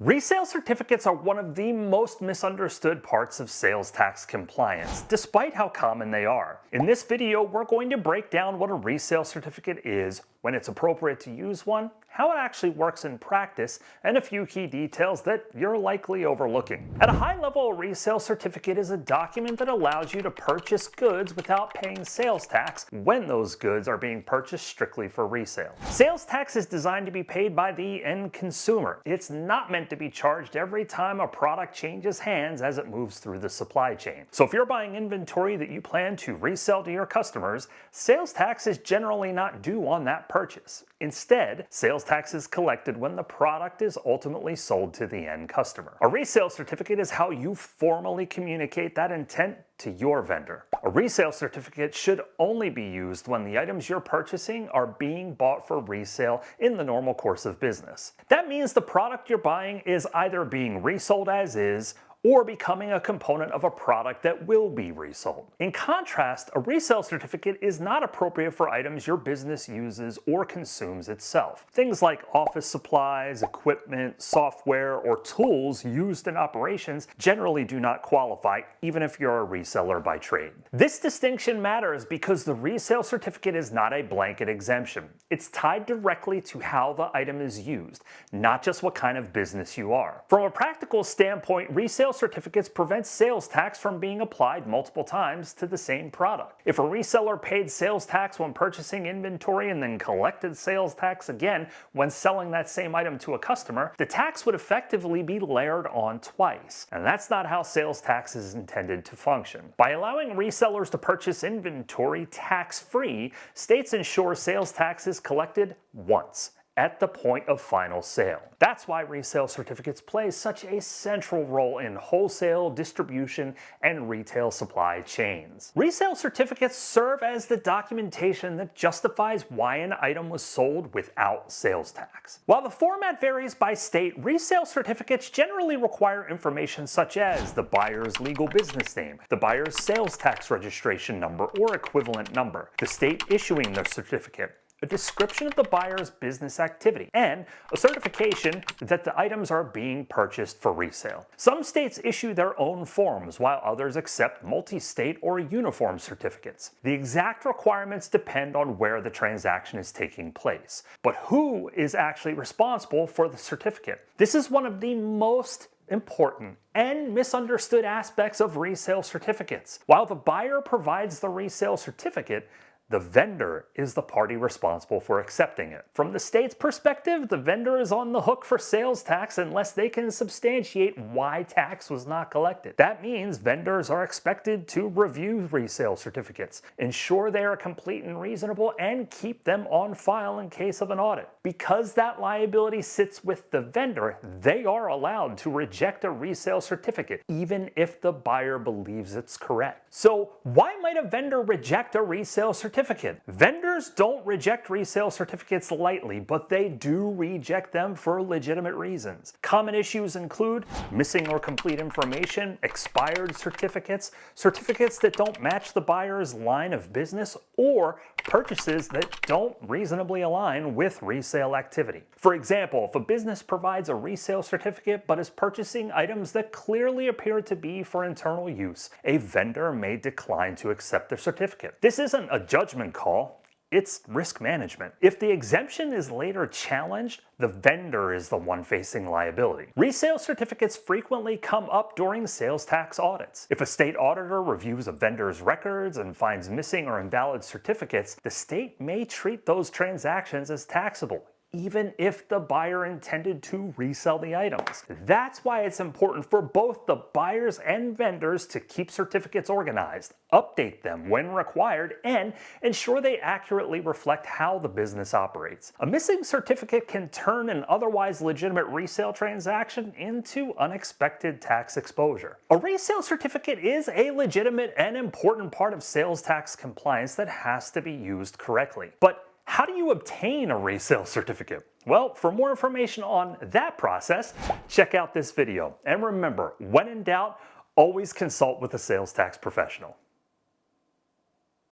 Resale certificates are one of the most misunderstood parts of sales tax compliance, despite how common they are. In this video, we're going to break down what a resale certificate is, when it's appropriate to use one, how it actually works in practice, and a few key details that you're likely overlooking. At a high level, a resale certificate is a document that allows you to purchase goods without paying sales tax when those goods are being purchased strictly for resale. Sales tax is designed to be paid by the end consumer. It's not meant to be charged every time a product changes hands as it moves through the supply chain. So if you're buying inventory that you plan to resell to your customers, sales tax is generally not due on that purchase. Instead, sales tax is collected when the product is ultimately sold to the end customer. A resale certificate is how you formally communicate that intent to your vendor. A resale certificate should only be used when the items you're purchasing are being bought for resale in the normal course of business. That means the product you're buying is either being resold as is, or becoming a component of a product that will be resold. In contrast, a resale certificate is not appropriate for items your business uses or consumes itself. Things like office supplies, equipment, software, or tools used in operations generally do not qualify, even if you're a reseller by trade. This distinction matters because the resale certificate is not a blanket exemption. It's tied directly to how the item is used, not just what kind of business you are. From a practical standpoint, resale certificates prevent sales tax from being applied multiple times to the same product. If a reseller paid sales tax when purchasing inventory and then collected sales tax again when selling that same item to a customer, the tax would effectively be layered on twice. And that's not how sales tax is intended to function. By allowing resellers to purchase inventory tax-free, states ensure sales tax is collected once, at the point of final sale. That's why resale certificates play such a central role in wholesale, distribution, and retail supply chains. Resale certificates serve as the documentation that justifies why an item was sold without sales tax. While the format varies by state, resale certificates generally require information such as the buyer's legal business name, the buyer's sales tax registration number or equivalent number, the state issuing the certificate, a description of the buyer's business activity, and a certification that the items are being purchased for resale. Some states issue their own forms, while others accept multi-state or uniform certificates. The exact requirements depend on where the transaction is taking place. But who is actually responsible for the certificate? This is one of the most important and misunderstood aspects of resale certificates. While the buyer provides the resale certificate, the vendor is the party responsible for accepting it. From the state's perspective, the vendor is on the hook for sales tax unless they can substantiate why tax was not collected. That means vendors are expected to review resale certificates, ensure they are complete and reasonable, and keep them on file in case of an audit. Because that liability sits with the vendor, they are allowed to reject a resale certificate, even if the buyer believes it's correct. So why might a vendor reject a resale certificate? Vendors don't reject resale certificates lightly, but they do reject them for legitimate reasons. Common issues include missing or complete information, expired certificates, certificates that don't match the buyer's line of business, or purchases that don't reasonably align with resale activity. For example, if a business provides a resale certificate but is purchasing items that clearly appear to be for internal use, a vendor may decline to accept the certificate. This isn't a judgment call, it's risk management. If the exemption is later challenged, the vendor is the one facing liability. Resale certificates frequently come up during sales tax audits. If a state auditor reviews a vendor's records and finds missing or invalid certificates, the state may treat those transactions as taxable, even if the buyer intended to resell the items. That's why it's important for both the buyers and vendors to keep certificates organized, update them when required, and ensure they accurately reflect how the business operates. A missing certificate can turn an otherwise legitimate resale transaction into unexpected tax exposure. A resale certificate is a legitimate and important part of sales tax compliance that has to be used correctly. But how do you obtain a resale certificate? Well, for more information on that process, check out this video. And remember, when in doubt, always consult with a sales tax professional.